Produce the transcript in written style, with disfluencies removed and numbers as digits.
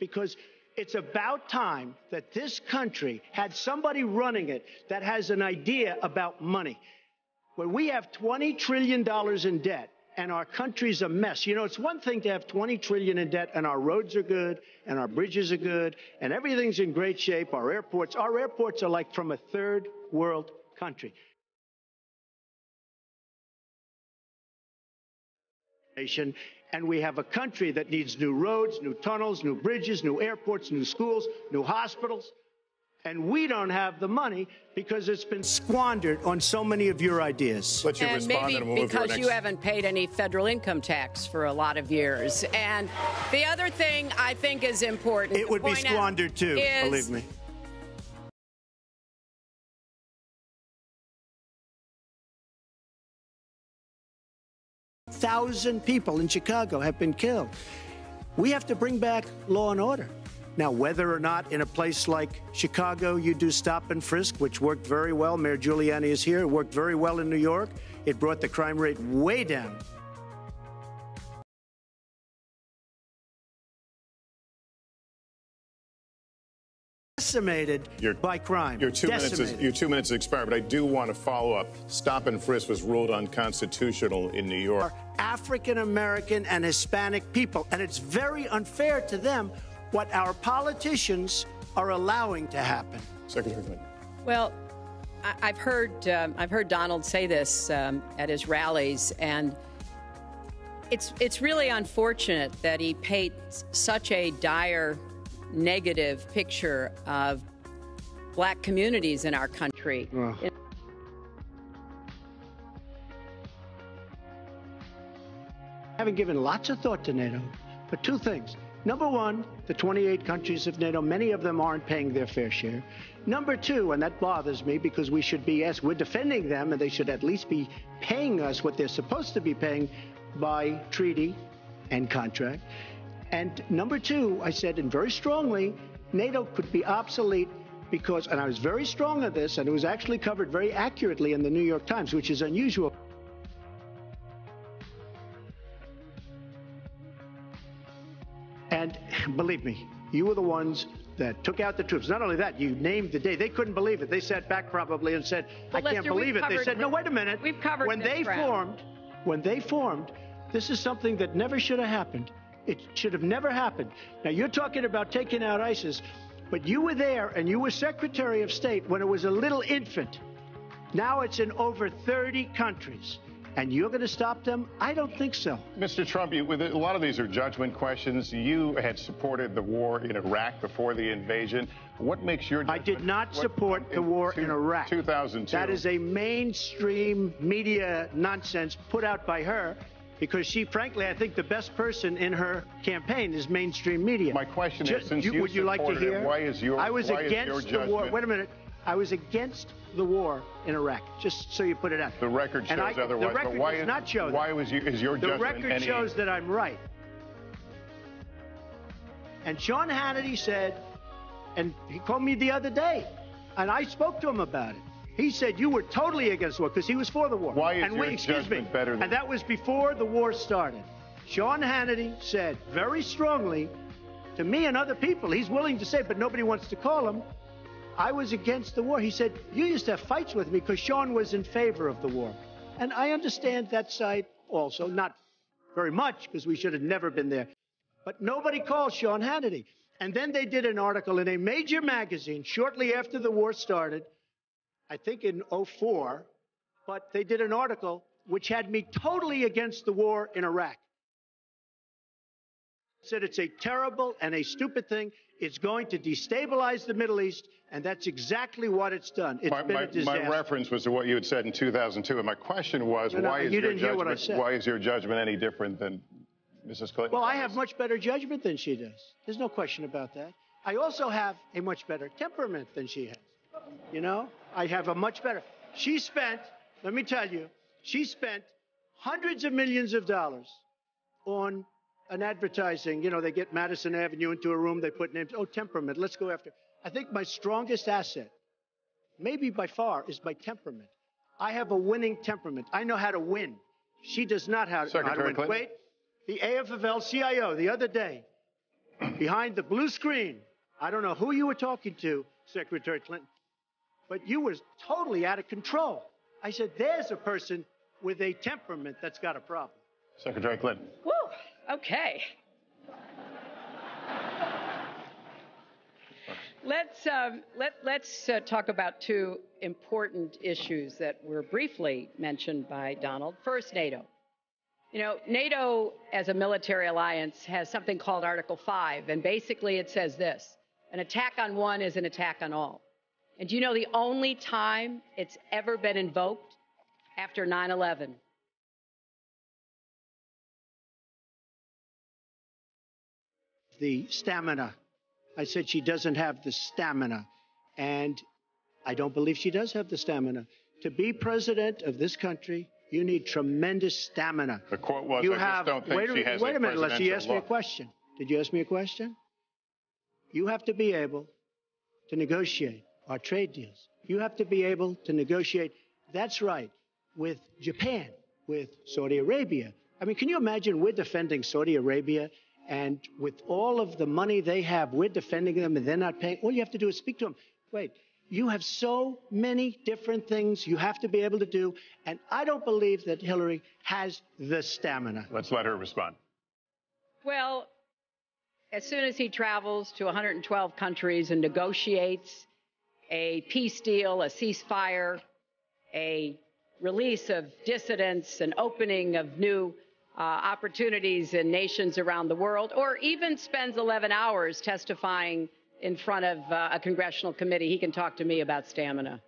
because it's about time that this country had somebody running it that has an idea about money. When we have $20 trillion in debt and our country's a mess, you know, it's one thing to have $20 trillion in debt and our roads are good and our bridges are good and everything's in great shape. Our airports are like from a third world country. And we have a country that needs new roads, new tunnels, new bridges, new airports, new schools, new hospitals. And we don't have the money because it's been squandered on so many of your ideas. Let you and respond maybe and we'll because you haven't paid any federal income tax for a lot of years. And the other thing I think is important. It would be squandered too, believe me. 1,000 people in Chicago have been killed. We have to bring back law and order. Now, whether or not in a place like Chicago you do stop and frisk, which worked very well, Mayor Giuliani is here, it worked very well in New York, it brought the crime rate way down. Decimated by crime. Your 2 minutes expired, but I do want to follow up. Stop and frisk was ruled unconstitutional in New York. African American and Hispanic people, and it's very unfair to them what our politicians are allowing to happen. Secretary Clinton. Well, I've heard Donald say this at his rallies, and it's really unfortunate that he paints such a dire negative picture of black communities in our country. Having given lots of thought to NATO, but two things. Number one, the 28 countries of NATO, many of them aren't paying their fair share. Number two, and that bothers me because we should be we're defending them and they should at least be paying us what they're supposed to be paying by treaty and contract. And number two, I said, and very strongly, NATO could be obsolete because, and I was very strong on this, and it was actually covered very accurately in the New York Times, which is unusual. And believe me, you were the ones that took out the troops. Not only that, you named the day. They couldn't believe it. They sat back probably and said, I can't believe it. They said, no, wait a minute. We've covered when they formed, this is something that never should have happened. It should have never happened. Now, you're talking about taking out ISIS, but you were there and you were Secretary of State when it was a little infant. Now it's in over 30 countries. And you're going to stop them? I don't think so. Mr. Trump, a lot of these are judgment questions. You had supported the war in Iraq before the invasion. What makes your judgment? I did not support the war in Iraq. 2002. That is a mainstream media nonsense put out by her because she, frankly, I think the best person in her campaign is mainstream media. My question is, since you would you like to hear? Why is your the war. Wait a minute. I was against the war in Iraq, just so you put it out. The record shows otherwise. The record does not show that. Why is your judgment? The record shows that I'm right. And Sean Hannity said, and he called me the other day, and I spoke to him about it. He said you were totally against the war because he was for the war. Why is your judgment better than? And that was before the war started. Sean Hannity said very strongly to me and other people, he's willing to say, but nobody wants to call him, I was against the war. He said, you used to have fights with me because Sean was in favor of the war. And I understand that side also, not very much because we should have never been there. But nobody called Sean Hannity. And then they did an article in a major magazine shortly after the war started, I think in '04, but they did an article which had me totally against the war in Iraq. Said it's a terrible and a stupid thing. It's going to destabilize the Middle East, and that's exactly what it's done. It's been a disaster. My reference was to what you had said in 2002, and my question was, why is your judgment any different than Mrs. Clinton? Well, I have much better judgment than she does. There's no question about that. I also have a much better temperament than she has. You know, I have a much better. She spent, let me tell you, she spent hundreds of millions of dollars on an advertising. You know, they get Madison Avenue into a room, they put names. Oh, temperament, let's go after. I think my strongest asset, maybe by far, is my temperament. I have a winning temperament. I know how to win. She does not know how to win. Clinton. Wait, the AFL-CIO the other day behind the blue screen. I don't know who you were talking to, Secretary Clinton, but you were totally out of control. I said, there's a person with a temperament that's got a problem. Secretary Clinton. Woo, okay. Let's talk about two important issues that were briefly mentioned by Donald. First, NATO. You know, NATO as a military alliance has something called Article 5, and basically it says this: an attack on one is an attack on all. And do you know the only time it's ever been invoked? After 9/11. The stamina. I said she doesn't have the stamina, and I don't believe she does have the stamina. To be president of this country, you need tremendous stamina. The quote was, you I have, just don't think she has wait a minute, Lester, you presidential asked me a question. Did you ask me a question? You have to be able to negotiate our trade deals. You have to be able to negotiate, that's right, with Japan, with Saudi Arabia. I mean, can you imagine we're defending Saudi Arabia, and with all of the money they have, we're defending them and they're not paying? All you have to do is speak to them. Wait, you have so many different things you have to be able to do, and I don't believe that Hillary has the stamina. Let's let her respond. Well, as soon as he travels to 112 countries and negotiates a peace deal, a ceasefire, a release of dissidents, an opening of new opportunities in nations around the world, or even spends 11 hours testifying in front of a congressional committee, he can talk to me about stamina.